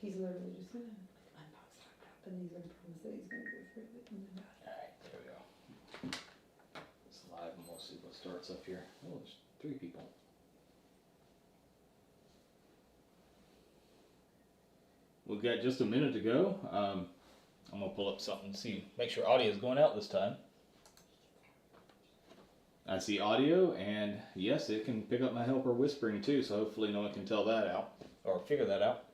He's literally just gonna unbox laptop and he's gonna promise that he's gonna go through it. Alright, there we go. It's live and we'll see what starts up here. Oh, there's 3 people. We've got just a minute to go. I'm gonna pull up something and see, make sure audio is going out this time. I see audio, and yes, it can pick up my helper whispering too, so hopefully no one can tell that out, or figure that out.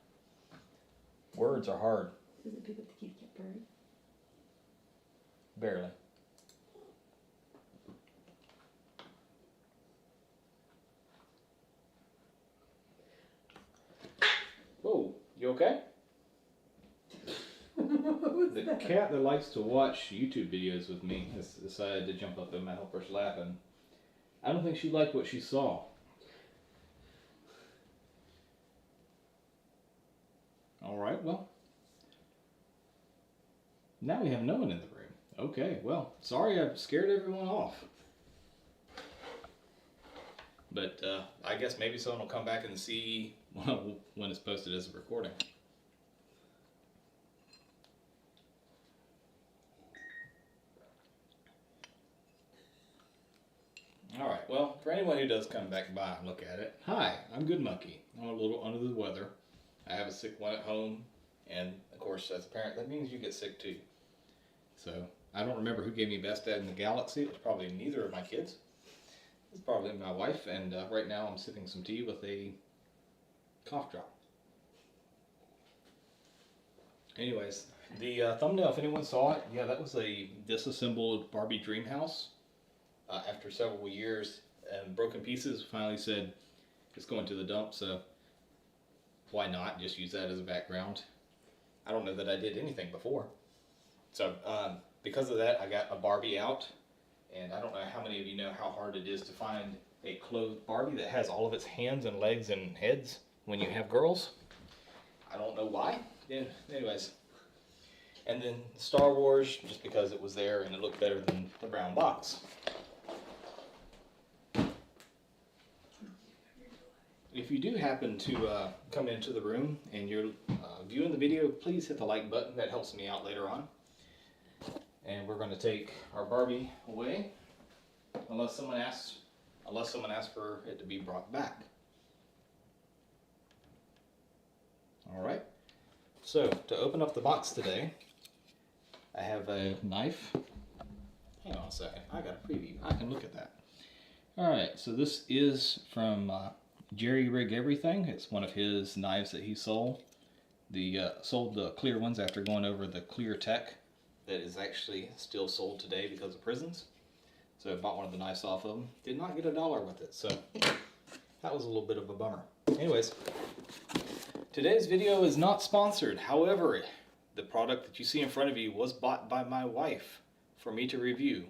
Words are hard. Does it pick up the kitty cat purring? Barely. Whoa, you okay? The cat that likes to watch YouTube videos with me has decided to jump up in my helper's lap, and I don't think she liked what she saw. Alright, well, now we have no one in the room. Okay, well, sorry I scared everyone off. But I guess maybe someone will come back and see when it's posted as a recording. Alright, well, for anyone who does come back by and look at it, hi, I'm Good Monkey. I'm a little under the weather. I have a sick one at home, and of course, as a parent, that means you get sick too. So, I don't remember who gave me best dad in the galaxy. It was probably neither of my kids. It's probably my wife, and right now I'm sipping some tea with a cough drop. Anyways, the thumbnail, if anyone saw it, yeah, that was a disassembled Barbie dream house. After several years and broken pieces, finally said it's going to the dump, so why not just use that as a background. I don't know that I did anything before. So because of that, I got a Barbie out, and I don't know how many of you know how hard it is to find a clothed Barbie that has all of its hands and legs and heads when you have girls. I don't know why. Yeah, anyways. And then Star Wars, just because it was there and it looked better than the brown box. If you do happen to come into the room and you're viewing the video, please hit the like button. That helps me out later on. And we're going to take our Barbie away, unless someone asks for it to be brought back. All right. So to open up the box today, I have a knife. Hang on a second. I got a preview. I can look at that. All right. So this is from Jerry Rig Everything. It's one of his knives that he sold. Sold the clear ones after going over the clear tech that is actually still sold today because of prisons. So I bought one of the knives off of him. Did not get $1 with it, so that was a little bit of a bummer. Anyways, today's video is not sponsored. However, the product that you see in front of you was bought by my wife for me to review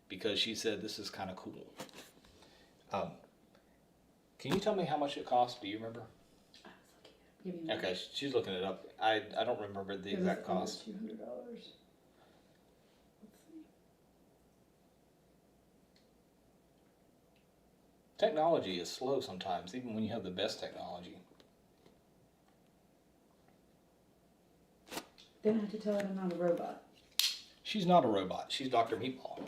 because she said this is kind of cool. Can you tell me how much it cost? Do you remember? I was looking at it. Okay, she's looking it up. I don't remember the exact cost. $200. Let's see. Technology is slow sometimes, even when you have the best technology. Then I have to tell her I'm not a robot. She's not a robot. She's Dr. Meatball.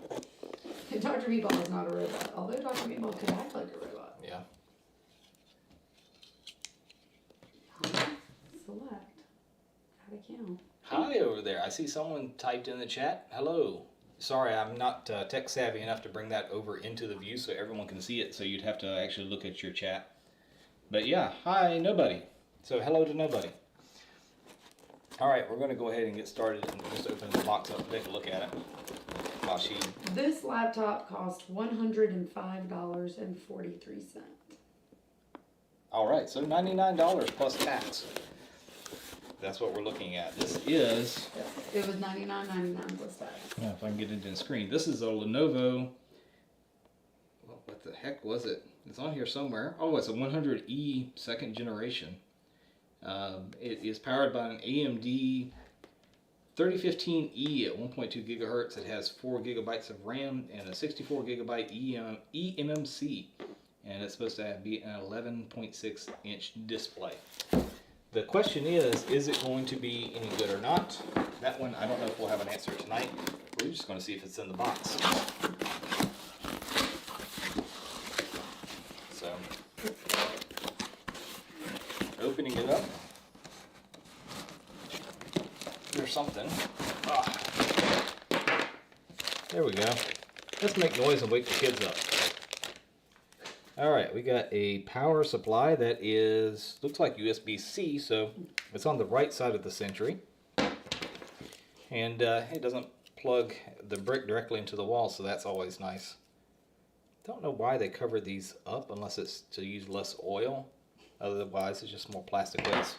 Dr. Meatball is not a robot, although Dr. Meatball could act like a robot. Yeah. Select. How to count. Hi over there. I see someone typed in the chat. Hello. Sorry, I'm not tech savvy enough to bring that over into the view so everyone can see it, so you'd have to actually look at your chat. But yeah, hi, nobody. So hello to nobody. Alright, we're going to go ahead and get started and just open the box up and take a look at it while she... This laptop cost $105.43. Alright, so $99 plus tax. That's what we're looking at. This is... It was $99.99 plus tax. Yeah, if I can get it in the screen. This is a Lenovo... Well, what the heck was it? It's on here somewhere. Oh, it's a 100E second generation. It is powered by an AMD 3015E at 1.2 gigahertz. It has 4 gigabytes of RAM and a 64 gigabyte eMMC. And it's supposed to be an 11.6 inch display. the question is it going to be any good or not? That one, I don't know if we'll have an answer tonight. We're just going to see if it's in the box. So, opening it up. There's something. Ah. There we go. Let's make noise and wake the kids up. Alright, we got a power supply that is, looks like USB-C, so it's on the right side of the Century. And it doesn't plug the brick directly into the wall, so that's always nice. Don't know why they cover these up unless it's to use less oil. Otherwise, it's just more plastic waste.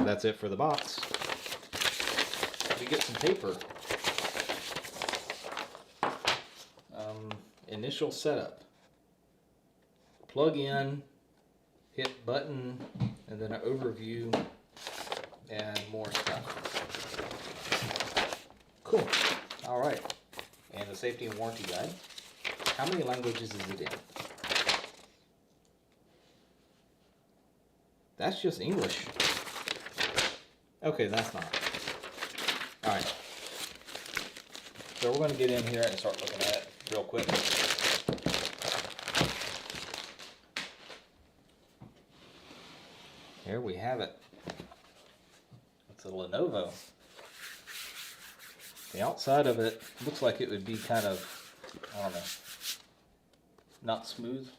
That's it for the box. We get some paper. Initial setup. Plug in, hit button, and then an overview, and more stuff. Cool. All right. And the safety and warranty guide. How many languages is it in? That's just English. Okay, that's not. Alright. So we're going to get in here and start looking at it real quick. Here we have it. It's a Lenovo. The outside of it looks like it would be kind of, I don't know, not smooth.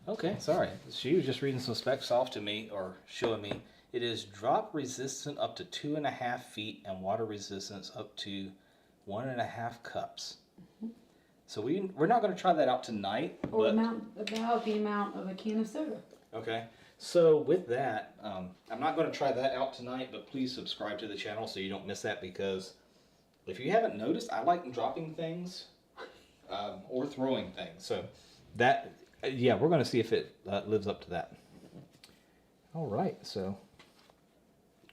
Okay, sorry. She was just reading some specs off to me, or showing me. It is drop resistant up to 2.5 feet and water resistance up to 1.5 cups. Mm-hmm. So we're not going to try that out tonight. Or about the amount of a can of soda. Okay. So with that, I'm not going to try that out tonight, but please subscribe to the channel so you don't miss that, because if you haven't noticed, I like dropping things or throwing things. So that... yeah, we're going to see if it lives up to that. All right, so,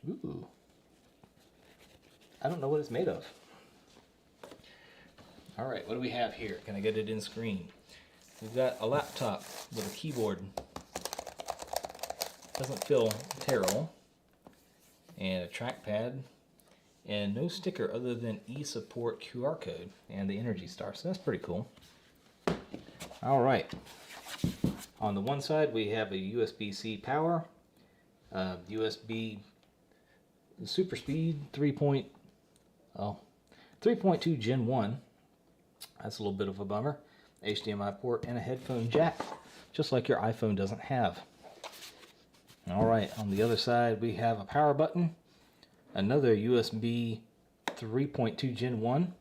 ooh, I don't know what it's made of. All right, what do we have here? Can I get it in screen? We've got a laptop with a keyboard. Doesn't feel terrible. And a trackpad. And no sticker other than eSupport QR code and the Energy Star. So that's pretty cool. All right. On the one side, we have a USB-C power, USB Super Speed 3.2 Gen 1. That's a little bit of a bummer. HDMI port and a headphone jack, just like your iPhone doesn't have. All right, on the other side, we have a power button, another USB 3.2 Gen 1,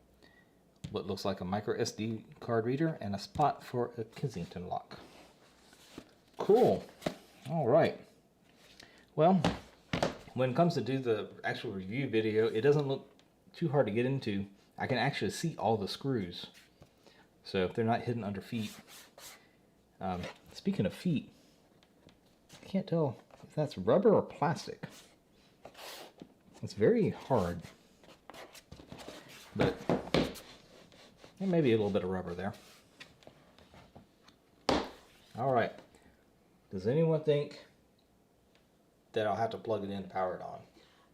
what looks like a micro SD card reader, and a spot for a Kensington lock. Cool. All right. Well, when it comes to do the actual review video, it doesn't look too hard to get into. I can actually see all the screws, so if they're not hidden under feet. Speaking of feet, I can't tell if that's rubber or plastic. It's very hard, but there may be a little bit of rubber there. All right. Does anyone think that I'll have to plug it in to power it on?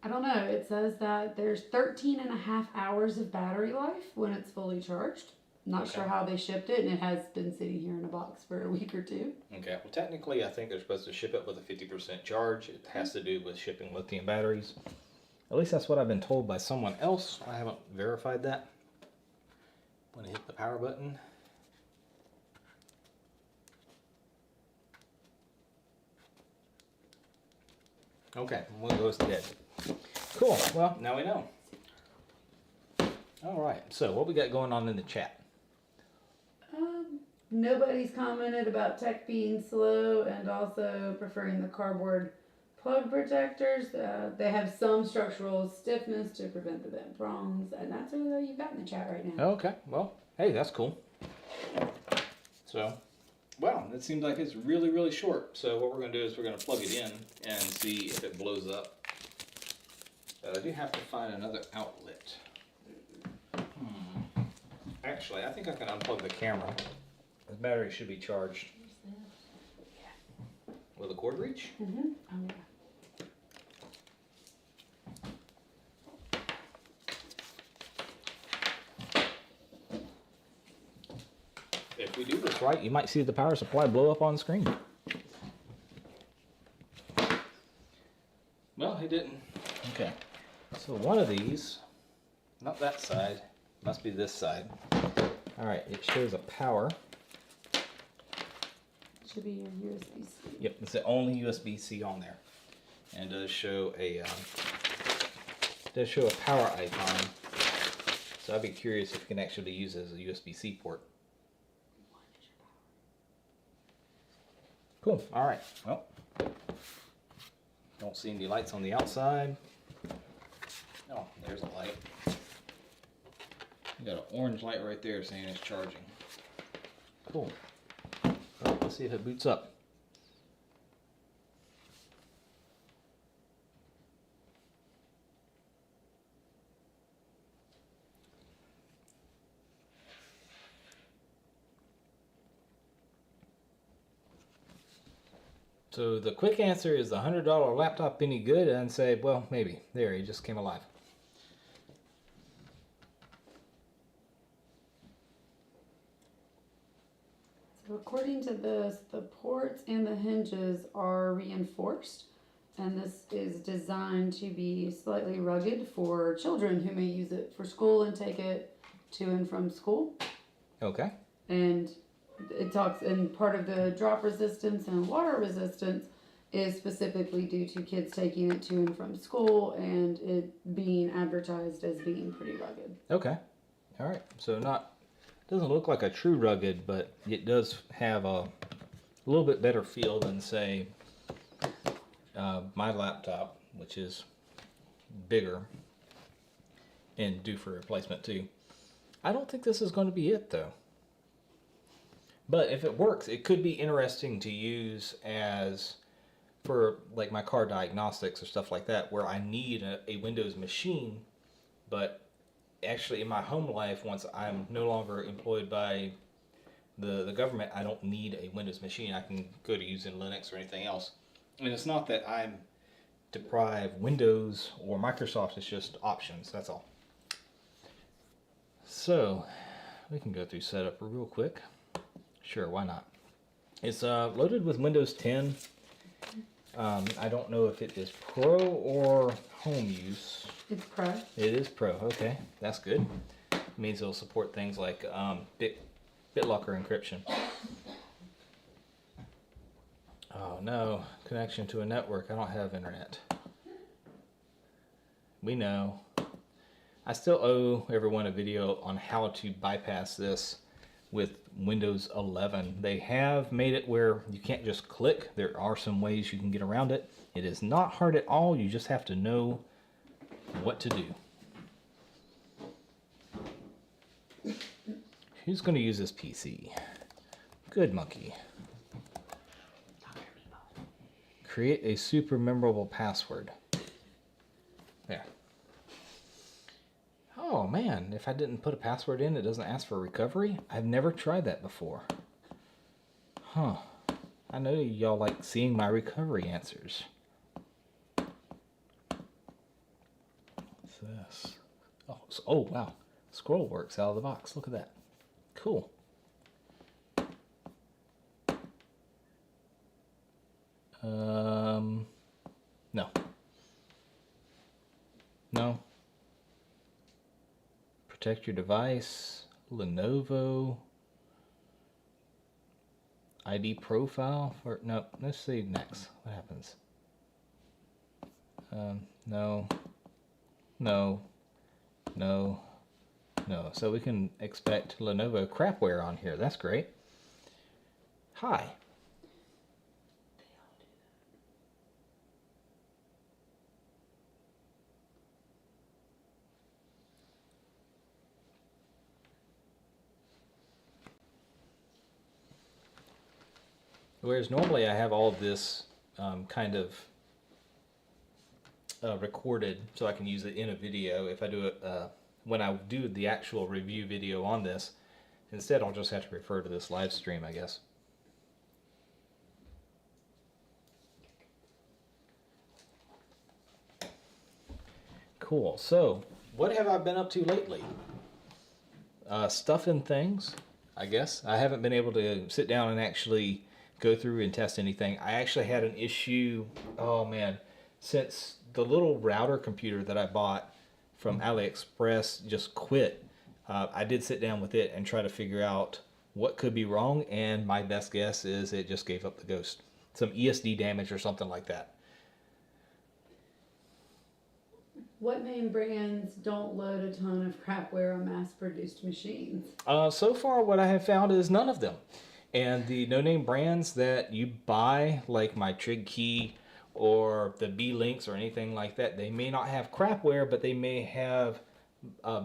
I don't know. It says that there's 13.5 hours of battery life when it's fully charged. Not sure how they shipped it, and it has been sitting here in a box for a week or two. Okay. Well, technically, I think they're supposed to ship it with a 50% charge. It has to do with shipping lithium batteries. At least that's what I've been told by someone else. I haven't verified that. I'm going to hit the power button. Okay, one goes dead. Cool, well, now we know. Alright, so what we got going on in the chat? Nobody's commented about tech being slow and also preferring the cardboard plug protectors. They have some structural stiffness to prevent the bent prongs, and that's really all you've got in the chat right now. Okay, well, hey, that's cool. So, wow, it seems like it's really, really short. So what we're going to do is we're going to plug it in and see if it blows up. But I do have to find another outlet. Actually, I think I can unplug the camera. The battery should be charged. Will the cord reach? Mm-hmm. Oh, yeah. If we do this right, you might see the power supply blow up on screen. Well, it didn't. Okay. So one of these, not that side, must be this side. All right, it shows a power. Should be your USB-C. Yep, it's the only USB-C on there, and does show a power icon. So I'd be curious if it can actually be used as a USB-C port. Cool. All right. Well, don't see any lights on the outside. Oh, there's a light. You got an orange light right there saying it's charging. Cool. All right, let's see if it boots up. So the quick answer is the $100 laptop any good? And say, well, maybe. There, he just came alive. So according to this, the ports and the hinges are reinforced, and this is designed to be slightly rugged for children who may use it for school and take it to and from school. Okay. And it talks, and part of the drop resistance and water resistance is specifically due to kids taking it to and from school and it being advertised as being pretty rugged. Okay. All right. So doesn't look like a true rugged, but it does have a little bit better feel than, say, my laptop, which is bigger and due for replacement too. I don't think this is going to be it though. But if it works, it could be interesting to use as for like my car diagnostics or stuff like that, where I need a Windows machine, but actually in my home life, once I'm no longer employed by the government, I don't need a Windows machine. I can go to using Linux or anything else. And it's not that I'm deprived Windows or Microsoft, it's just options, that's all. So we can go through setup real quick. Sure, why not? It's loaded with Windows 10. I don't know if it is Pro or home use. It's Pro. It is Pro, okay. That's good. It means it'll support things like BitLocker encryption. Oh no, connection to a network. I don't have internet. We know. I still owe everyone a video on how to bypass this with Windows 11. They have made it where you can't just click. There are some ways you can get around it. It is not hard at all. You just have to know what to do. Who's going to use this PC? Good monkey. Create a super memorable password. There. Oh man, if I didn't put a password in, it doesn't ask for recovery? I've never tried that before. Huh. I know y'all like seeing my recovery answers. What's this? Oh wow. Scroll works out of the box. Look at that. Cool. No. No. Protect your device. Lenovo. ID profile for no. Let's see next. What happens? No. No. No. No. So we can expect Lenovo crapware on here. That's great. Hi. Whereas normally I have all this kind of recorded so I can use it in a video if I do it when I do the actual review video on this. Instead, I'll just have to refer to this live stream, I guess. Cool. So, what have I been up to lately? Stuff and things, I guess. I haven't been able to sit down and actually go through and test anything. I actually had an issue, oh man, since the little router computer that I bought from AliExpress just quit. I did sit down with it and try to figure out what could be wrong, and my best guess is it just gave up the ghost. Some ESD damage or something like that. What name brands don't load a ton of crapware on mass-produced machines? So far, what I have found is none of them. And the no-name brands that you buy, like my Trig Key or the B-Links or anything like that, they may not have crapware, but they may have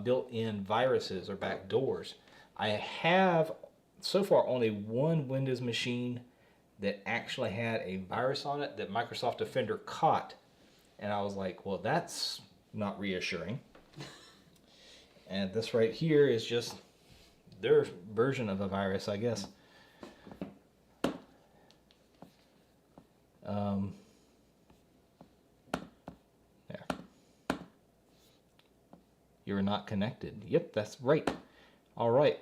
built-in viruses or backdoors. I have so far only one Windows machine that actually had a virus on it that Microsoft Defender caught. And I was like, well, that's not reassuring. And this right here is just their version of a virus, I guess. There. You're not connected. Yep, that's right. All right.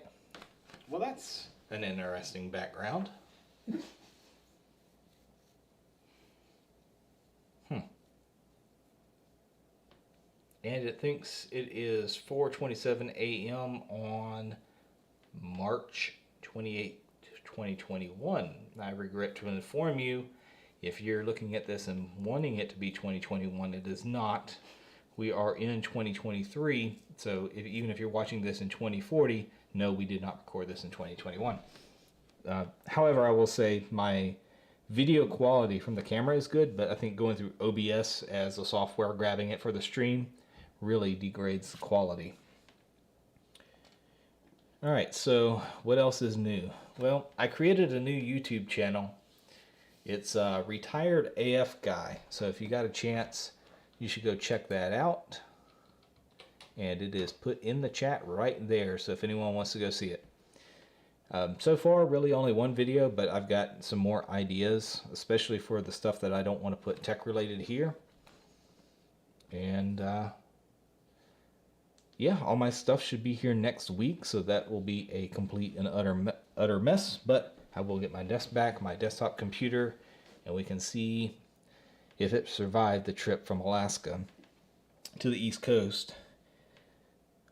Well, that's an interesting background. And it thinks it is 4:27 a.m. on March 28th, 2021. I regret to inform you, if you're looking at this and wanting it to be 2021, it is not. We are in 2023, so even if you're watching this in 2040, no, we did not record this in 2021. However, I will say my video quality from the camera is good, but I think going through OBS as a software, grabbing it for the stream, really degrades the quality. Alright, so what else is new? Well, I created a new YouTube channel. It's Retired AF Guy. So if you got a chance, you should go check that out. And it is put in the chat right there, so if anyone wants to go see it. So far, really only one video, but I've got some more ideas, especially for the stuff that I don't want to put tech related here. And yeah, all my stuff should be here next week, so that will be a complete and utter mess, but I will get my desk back, my desktop computer, and we can see if it survived the trip from Alaska to the East Coast.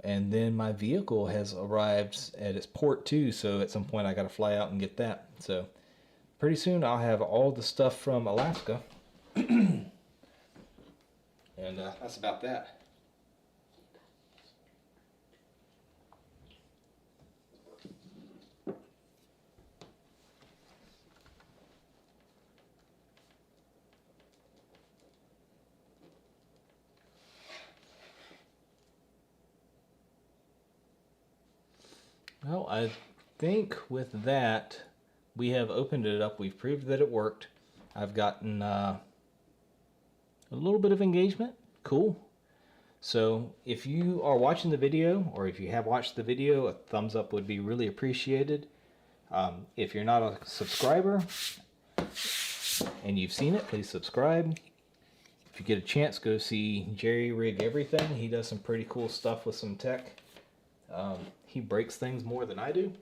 And then my vehicle has arrived at its port too, so at some point I got to fly out and get that. So pretty soon I'll have all the stuff from Alaska. And that's about that. Well, I think with that, we have opened it up. We've proved that it worked. I've gotten a little bit of engagement. Cool. So if you are watching the video, or if you have watched the video, a thumbs up would be really appreciated. If you're not a subscriber and you've seen it, please subscribe. If you get a chance, go see Jerry Rig Everything. He does some pretty cool stuff with some tech. He breaks things more than I do.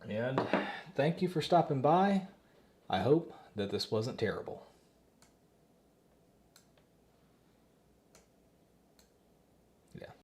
And thank you for stopping by. I hope that this wasn't terrible.